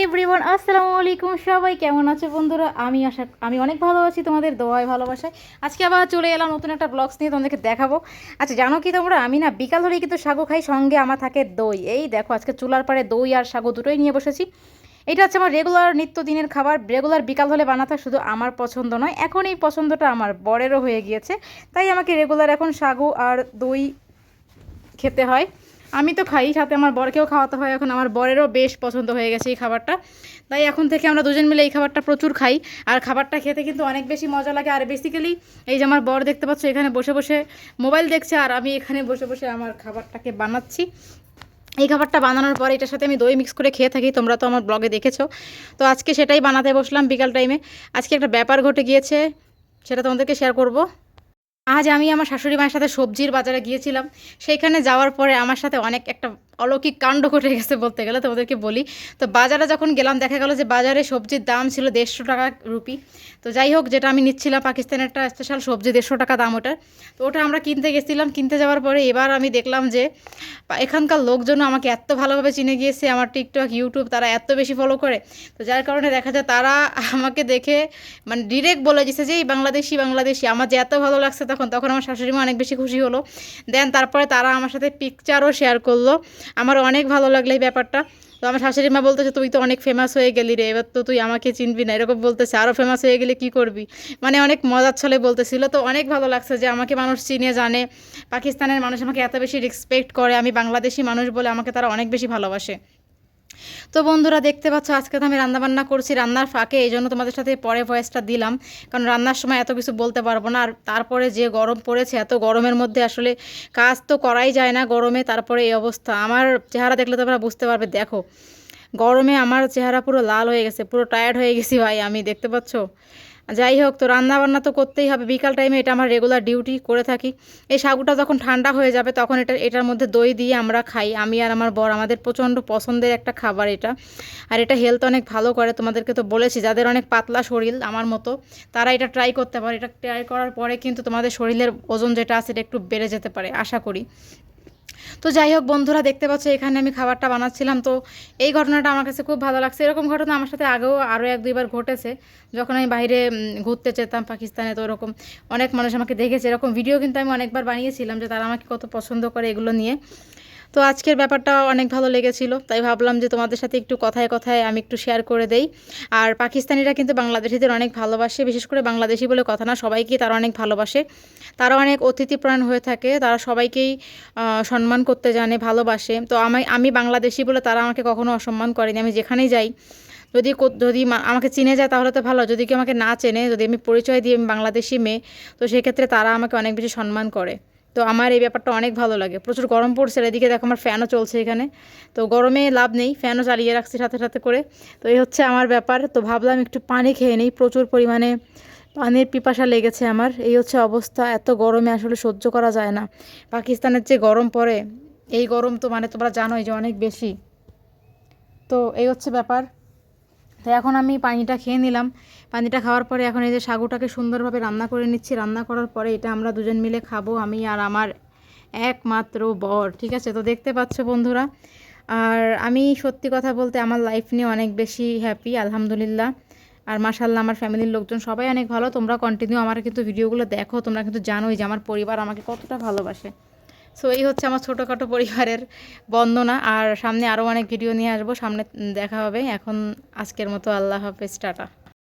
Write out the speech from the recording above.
Everyone, আসসালামু আলাইকুম। সবাই কেমন আছে বন্ধুরা? আমি অনেক ভালো আছি, তোমাদের দোয়ায় ভালোবাসায়। আজকে আবার চলে এলাম নতুন একটা ব্লগস নিয়ে, তোমাদেরকে দেখাবো। আচ্ছা, জানো কি তোমরা, আমি না বিকাল হলেই কিন্তু সাগু খাই, সঙ্গে আমার থাকে দই। এই দেখো, আজকে চুলার পাড়ে দই আর সাগু দুটোই নিয়ে বসেছি। এটা হচ্ছে আমার রেগুলার নিত্যদিনের খাবার। রেগুলার বিকাল হলে বানাতে শুধু আমার পছন্দ নয়, এখন এই পছন্দটা আমার বরেরও হয়ে গিয়েছে। তাই আমাকে রেগুলার এখন সাগু আর দই খেতে হয়। আমি তো খাই, সাথে আমার বরকেও খাওয়াতে হয়। এখন আমার বরেরও বেশ পছন্দ হয়ে গেছে এই খাবারটা। তাই এখন থেকে আমরা দুজন মিলে এই খাবারটা প্রচুর খাই। আর খাবারটা খেতে কিন্তু অনেক বেশি মজা লাগে। আর বেসিক্যালি এই যে আমার বর দেখতে পাচ্ছ এখানে বসে বসে মোবাইল দেখছে, আর আমি এখানে বসে বসে আমার খাবারটাকে বানাচ্ছি। এই খাবারটা বানানোর পরে এটার সাথে আমি দই মিক্স করে খেয়ে থাকি, তোমরা তো আমার ব্লগে দেখেছো। তো আজকে সেটাই বানাতে বসলাম বিকাল টাইমে। আজকে একটা ব্যাপার ঘটে গিয়েছে, সেটা তোমাদেরকে শেয়ার করব। আজ আমি আমার শাশুড়ি মায়ের সাথে সবজির বাজারে গিয়েছিলাম। সেইখানে যাওয়ার পরে আমার সাথে অনেক একটা অলৌকিক কাণ্ড ঘটে গেছে বলতে গেলে, তোমাদেরকে বলি। তো বাজারে যখন গেলাম, দেখা গেল যে বাজারে সবজির দাম ছিল 150 টাকা রুপি। তো যাই হোক, যেটা আমি নিচ্ছিলাম পাকিস্তানের একটা স্পেশাল সবজি, 150 টাকা দাম ওটার। তো ওটা আমরা কিনতে গেছিলাম। কিনতে যাওয়ার পরে এবার আমি দেখলাম যে এখানকার লোকজন আমাকে এত ভালোভাবে চিনে গিয়েছে, আমার টিকটক ইউটিউব তারা এত বেশি ফলো করে। তো যার কারণে দেখা যায় তারা আমাকে দেখে মানে ডিরেক্ট বলে দিছে যে এই বাংলাদেশি বাংলাদেশি। আমার যে এত ভালো লাগছে তখন আমার শাশুড়ি মা অনেক বেশি খুশি হলো। দেন তারপরে তারা আমার সাথে পিকচারও শেয়ার করলো। আমার অনেক ভালো লাগলো এই ব্যাপারটা। তো আমার শাশুড়ি মা বলতেছে, তুই তো অনেক ফেমাস হয়ে গেলি রে, এবার তো তুই আমাকে চিনবি না, এরকম বলতেছে। আরও ফেমাস হয়ে গেলে কী করবি, মানে অনেক মজার ছলে বলতেছিল। তো অনেক ভালো লাগছে যে আমাকে মানুষ চিনে জানে, পাকিস্তানের মানুষ আমাকে এত বেশি রেসপেক্ট করে, আমি বাংলাদেশি মানুষ বলে আমাকে তারা অনেক বেশি ভালোবাসে। তো বন্ধুরা দেখতে পাচ্ছ আজকে তো আমি রান্নাবান্না করছি রান্নার ফাঁকে, এই জন্য তোমাদের সাথে পরে ভয়েসটা দিলাম, কারণ রান্নার সময় এত কিছু বলতে পারবো না। আর তারপরে যে গরম পড়েছে, এত গরমের মধ্যে আসলে কাজ তো করাই যায় না গরমে। তারপরে এই অবস্থা, আমার চেহারা দেখলে তোমরা বুঝতে পারবে। দেখো, গরমে আমার চেহারা পুরো লাল হয়ে গেছে, পুরো টায়ার্ড হয়ে গেছি ভাই আমি, দেখতে পাচ্ছ। যাই হোক, তো রান্না বান্না তো করতেই হবে বিকাল টাইমে, এটা আমার রেগুলার ডিউটি করে থাকি। এই সাগুটা যখন ঠান্ডা হয়ে যাবে তখন এটার মধ্যে দই দিয়ে আমরা খাই, আমি আর আমার বর। আমাদের প্রচণ্ড পছন্দের একটা খাবার এটা। আর এটা হেলথ অনেক ভালো করে, তোমাদেরকে তো বলেছি, যাদের অনেক পাতলা শরীর আমার মতো তারা এটা ট্রাই করতে পারে। এটা ট্রাই করার পরে কিন্তু তোমাদের শরীরের ওজন যেটা আছে এটা একটু বেড়ে যেতে পারে আশা করি। তো যাই হোক বন্ধুরা, দেখতে পাচ্ছ এখানে আমি খাবারটা বানাচ্ছিলাম। তো এই ঘটনাটা আমার কাছে খুব ভালো লাগছে। এরকম ঘটনা আমার সাথে আগেও আরও 1-2বার ঘটেছে, যখন আমি বাইরে ঘুরতে যেতাম পাকিস্তানে। তো এরকম অনেক মানুষ আমাকে দেখেছে, এরকম ভিডিও কিন্তু আমি অনেকবার বানিয়েছিলাম যে তারা আমাকে কত পছন্দ করে এগুলো নিয়ে। তো আজকের ব্যাপারটা অনেক ভালো লেগেছিল, তাই ভাবলাম যে তোমাদের সাথে একটু কথায় কথায় আমি একটু শেয়ার করে দেই। আর পাকিস্তানিরা কিন্তু বাংলাদেশিদের অনেক ভালোবাসে, বিশেষ করে বাংলাদেশি বলে কথা না, সবাইকেই তারা অনেক ভালোবাসে। তারা অনেক অতিথিপরায়ণ হয়ে থাকে, তারা সবাইকেই সম্মান করতে জানে, ভালোবাসে। তো আমি বাংলাদেশি বলে তারা আমাকে কখনো অসম্মান করেনি। আমি যেখানেই যাই, যদি যদি আমাকে চিনে যায় তাহলে তো ভালো, যদি কেউ আমাকে না চেনে, যদি আমি পরিচয় দিই আমি বাংলাদেশি মেয়ে, তো সেক্ষেত্রে তারা আমাকে অনেক বেশি সম্মান করে। তো আমার এই ব্যাপারটা অনেক ভালো লাগে। প্রচুর গরম পড়ছে, এদিকে দেখো আমার ফ্যানও চলছে এখানে। তো গরমে লাভ নেই, ফ্যানও চালিয়ে রাখছি সাথে সাথে করে। তো এই হচ্ছে আমার ব্যাপার। তো ভাবলাম একটু পানি খেয়ে নিই, প্রচুর পরিমাণে পানির পিপাসা লেগেছে আমার। এই হচ্ছে অবস্থা, এত গরমে আসলে সহ্য করা যায় না। পাকিস্তানের যে গরম পড়ে, এই গরম তো মানে তোমরা জানোই যে অনেক বেশি। তো এই হচ্ছে ব্যাপার। তো এখন আমি পানিটা খেয়ে নিলাম। পানিটা খাওয়ার পরে এখন এই যে সাগুটাকে সুন্দরভাবে রান্না করে নিচ্ছি। রান্না করার পরে এটা আমরা দুজন মিলে খাবো, আমি আর আমার একমাত্র বর, ঠিক আছে। তো দেখতে পাচ্ছ বন্ধুরা, আর আমি সত্যি কথা বলতে আমার লাইফ নিয়ে অনেক বেশি হ্যাপি, আলহামদুলিল্লাহ। আর মাশাল্লাহ, আমার ফ্যামিলির লোকজন সবাই অনেক ভালো। তোমরা কন্টিনিউ আমার কিন্তু ভিডিওগুলো দেখো, তোমরা কিন্তু জানোই যে আমার পরিবার আমাকে কতটা ভালোবাসে। সো এই হচ্ছে আমার ছোটোখাটো পরিবারের বন্দনা। আর সামনে আরও অনেক ভিডিও নিয়ে আসবো, সামনে দেখা হবে। এখন আজকের মতো আল্লাহ হাফেজ, টাটা।